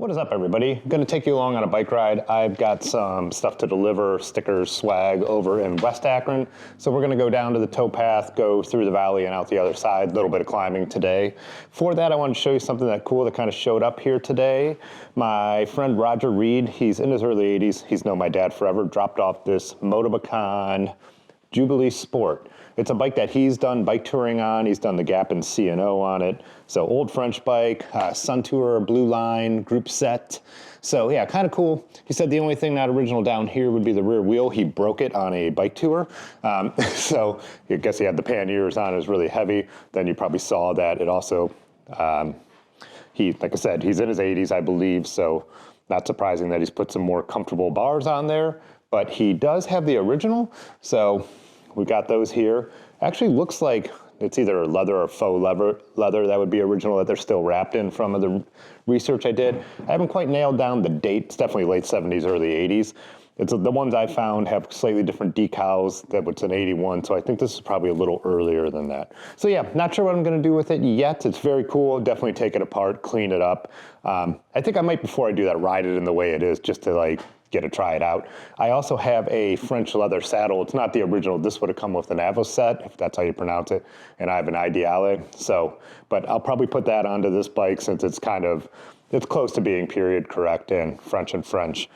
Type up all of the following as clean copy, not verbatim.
What is up, everybody? I'm gonna take you along on a bike ride. I've got some stuff to deliver, stickers, swag over in West Akron. So we're gonna go down to the towpath, go through the valley and out the other side, a little bit of climbing today. For that, I wanted to show you something that cool that kind of showed up here today. My friend Roger Reed, he's in his early 80s. He's known my dad forever, dropped off this Motobecane Jubilee Sport. It's a bike that he's done bike touring on. He's done the Gap and C&O on it. So old French bike, Sun Tour, Blue Line, group set. So yeah, kind of cool. He said the only thing not original down here would be the rear wheel. He broke it on a bike tour. So I guess he had the panniers on, it was really heavy. Then you probably saw that it also, like I said, he's in his 80s, I believe. So not surprising that he's put some more comfortable bars on there, but he does have the original. So we got those here. Actually looks like it's either leather or faux leather that would be original that they're still wrapped in from the research I did. I haven't quite nailed down the date. It's definitely late 70s, early 80s. The ones I found have slightly different decals. That was an 81, so I think this is probably a little earlier than that. So yeah, not sure what I'm gonna do with it yet. It's very cool. Definitely take it apart, clean it up. I think I might, before I do that, ride it in the way it is just to like get to try it out. I also have a French leather saddle. It's not the original. This would have come with an Avocet, if that's how you pronounce it, and I have an Ideale. So, but I'll probably put that onto this bike since it's it's close to being period correct and French.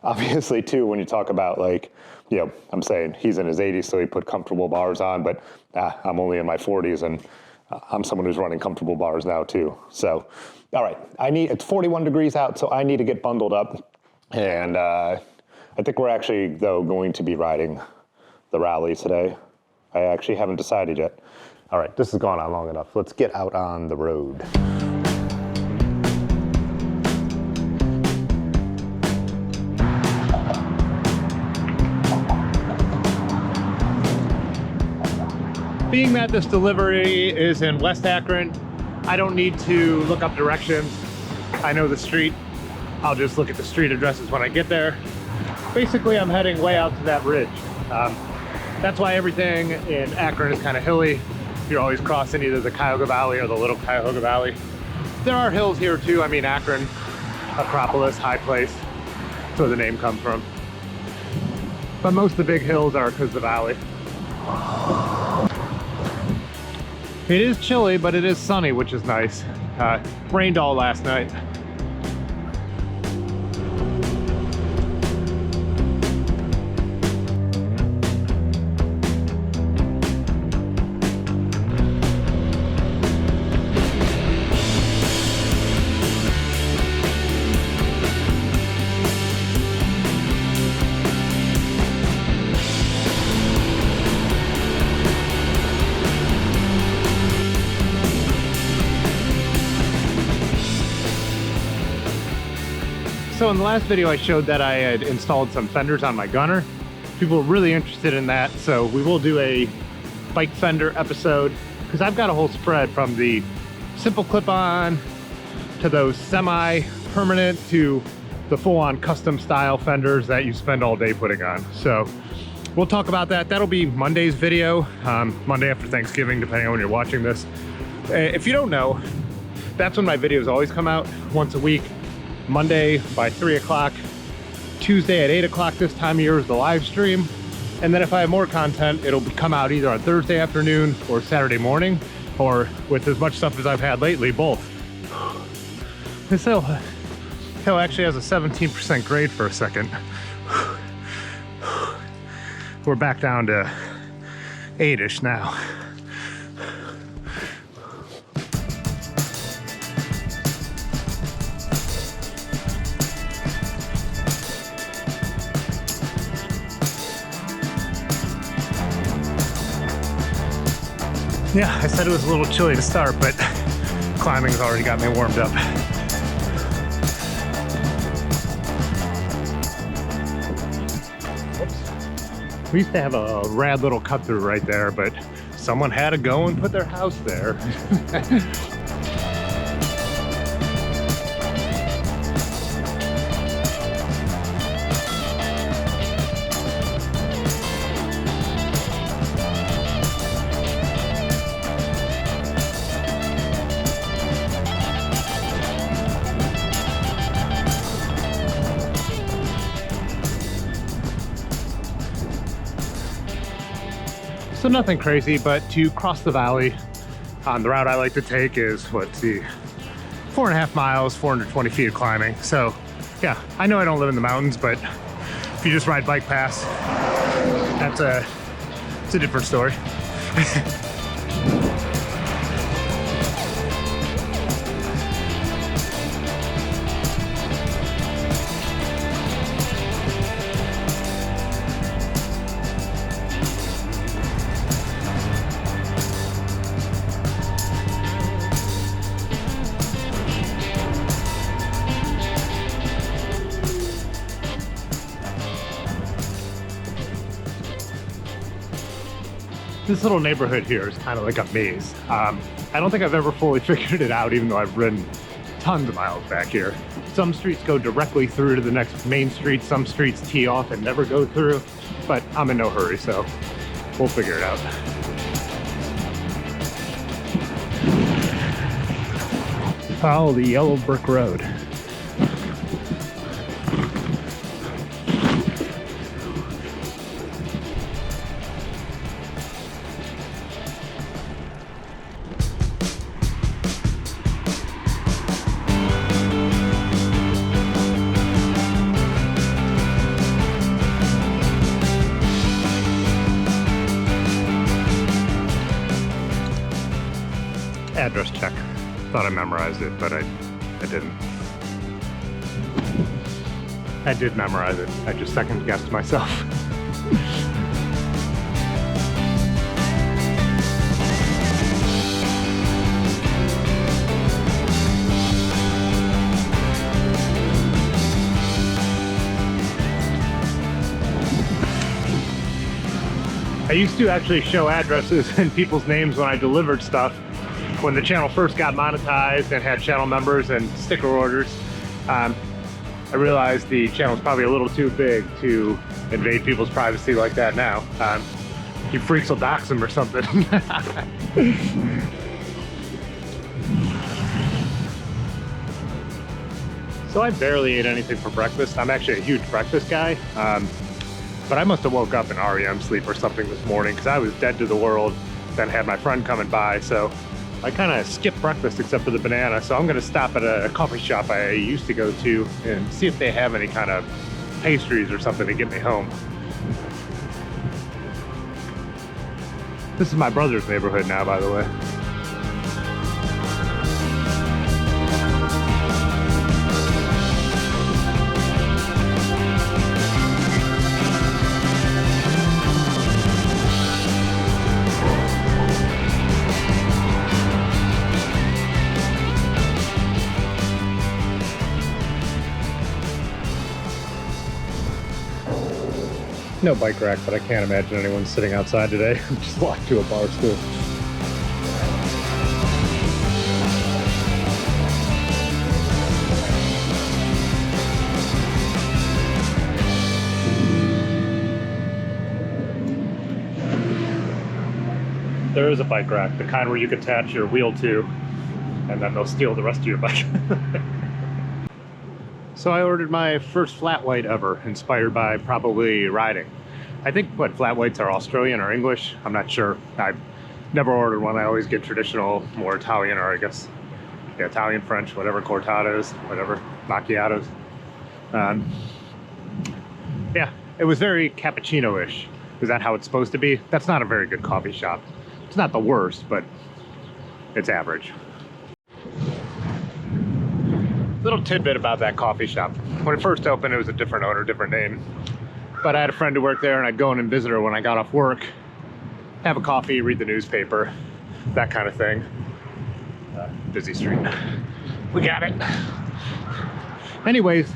Obviously too, when you talk about like, you know, I'm saying he's in his 80s, so he put comfortable bars on, but I'm only in my 40s and I'm someone who's running comfortable bars now too. So, all right, it's 41 degrees out, so I need to get bundled up. And I think we're actually, though, going to be riding the rally today. I actually haven't decided yet. All right, this has gone on long enough. Let's get out on the road. Being that this delivery is in West Akron, I don't need to look up directions. I know the street. I'll just look at the street addresses when I get there. Basically, I'm heading way out to that ridge. That's why everything in Akron is kind of hilly. You're always crossing either the Cuyahoga Valley or the Little Cuyahoga Valley. There are hills here too. I mean, Akron, Acropolis, High Place. That's where the name comes from. But most of the big hills are because of the valley. It is chilly, but it is sunny, which is nice. Rained all last night. So in the last video I showed that I had installed some fenders on my gunner. People were really interested in that, so we will do a bike fender episode because I've got a whole spread from the simple clip-on to those semi-permanent to the full-on custom style fenders that you spend all day putting on. So we'll talk about that. That'll be Monday's video, Monday after Thanksgiving, depending on when you're watching this. If you don't know, that's when my videos always come out, once a week. Monday by 3 o'clock, Tuesday at 8 o'clock this time of year is the live stream. And then if I have more content, it'll come out either on Thursday afternoon or Saturday morning, or with as much stuff as I've had lately, both. This hill actually has a 17% grade for a second. We're back down to 8-ish now. Yeah, I said it was a little chilly to start, but climbing's already got me warmed up. Oops. We used to have a rad little cut through right there, but someone had to go and put their house there. So nothing crazy, but to cross the valley, the route I like to take is, let's see, 4.5 miles, 420 feet of climbing. So yeah, I know I don't live in the mountains, but if you just ride bike paths, it's a different story. This little neighborhood here is kind of like a maze. I don't think I've ever fully figured it out, even though I've ridden tons of miles back here. Some streets go directly through to the next main street. Some streets tee off and never go through, but I'm in no hurry, so we'll figure it out. Follow the yellow brick road. Address check. Thought I memorized it, but I didn't. I did memorize it. I just second guessed myself. I used to actually show addresses and people's names when I delivered stuff. When the channel first got monetized and had channel members and sticker orders, I realized the channel's probably a little too big to invade people's privacy like that now. You freaks will dox them or something. So I barely ate anything for breakfast. I'm actually a huge breakfast guy, but I must have woke up in REM sleep or something this morning because I was dead to the world, then had my friend coming by, so I kind of skipped breakfast except for the banana. So I'm gonna stop at a coffee shop I used to go to and see if they have any kind of pastries or something to get me home. This is my brother's neighborhood now, by the way. No bike rack, but I can't imagine anyone sitting outside today. I'm just walked to a bar stool. There is a bike rack, the kind where you can attach your wheel to, and then they'll steal the rest of your bike. So I ordered my first flat white ever, inspired by probably riding. I think, flat whites are Australian or English? I'm not sure. I've never ordered one. I always get traditional, more Italian, or I guess, yeah, Italian, French, whatever, cortados, whatever, macchiatos. Yeah, it was very cappuccino-ish. Is that how it's supposed to be? That's not a very good coffee shop. It's not the worst, but it's average. Little tidbit about that coffee shop. When it first opened, it was a different owner, different name. But I had a friend who worked there, and I'd go in and visit her when I got off work, have a coffee, read the newspaper, that kind of thing. Busy street. We got it. Anyways,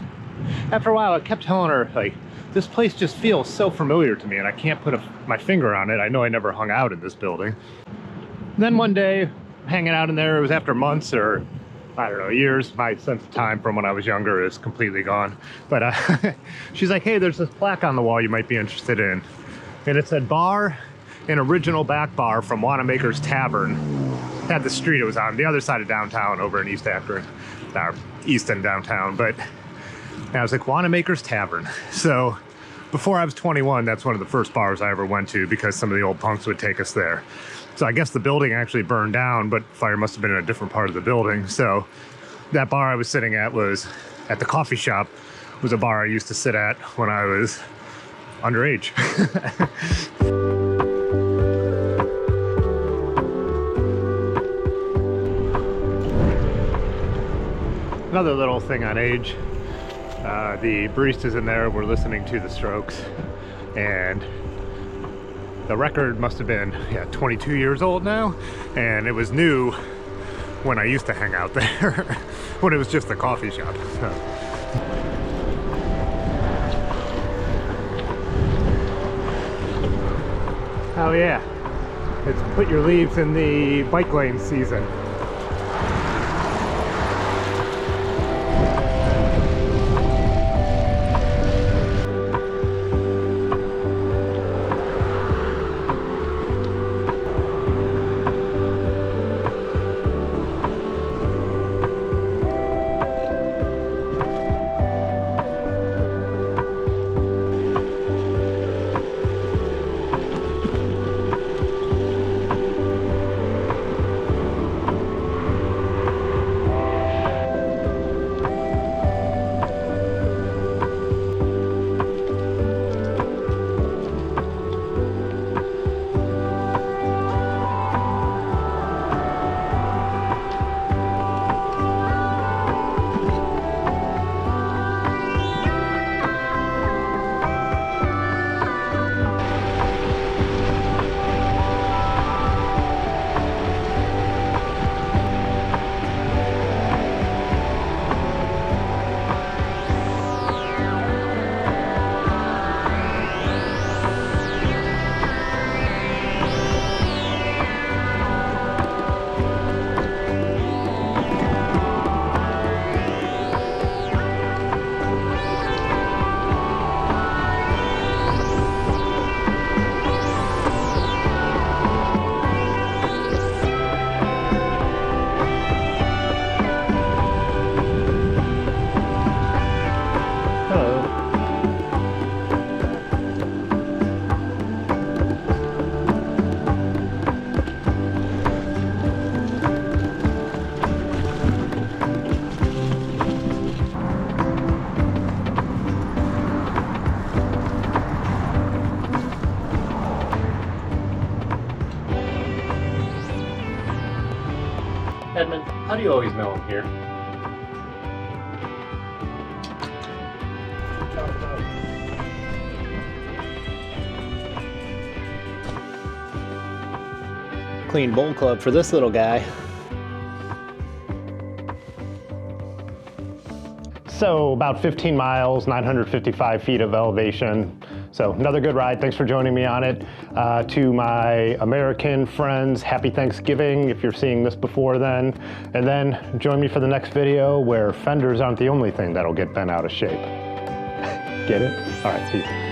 after a while, I kept telling her, like, this place just feels so familiar to me, and I can't put my finger on it. I know I never hung out in this building. And then one day, hanging out in there, it was after months or I don't know, years. My sense of time from when I was younger is completely gone. But she's like, hey, there's this plaque on the wall you might be interested in. And it said bar, an original back bar from Wanamaker's Tavern. Had the street it was on, the other side of downtown over in East Akron. Easton downtown, but I was like, Wanamaker's Tavern. So before I was 21, that's one of the first bars I ever went to because some of the old punks would take us there. So I guess the building actually burned down, but fire must have been in a different part of the building. So that bar I was sitting at was at the coffee shop, was a bar I used to sit at when I was underage. Another little thing on age, the baristas in there were listening to the Strokes, and the record must have been 22 years old now, and it was new when I used to hang out there, when it was just a coffee shop. So. Oh yeah, it's put your leaves in the bike lane season. Edmund, how do you always know I'm here? Clean bowl club for this little guy. So about 15 miles, 955 feet of elevation. So another good ride. Thanks for joining me on it. To my American friends, happy Thanksgiving if you're seeing this before then. And then join me for the next video where fenders aren't the only thing that'll get bent out of shape. Get it? All right, peace.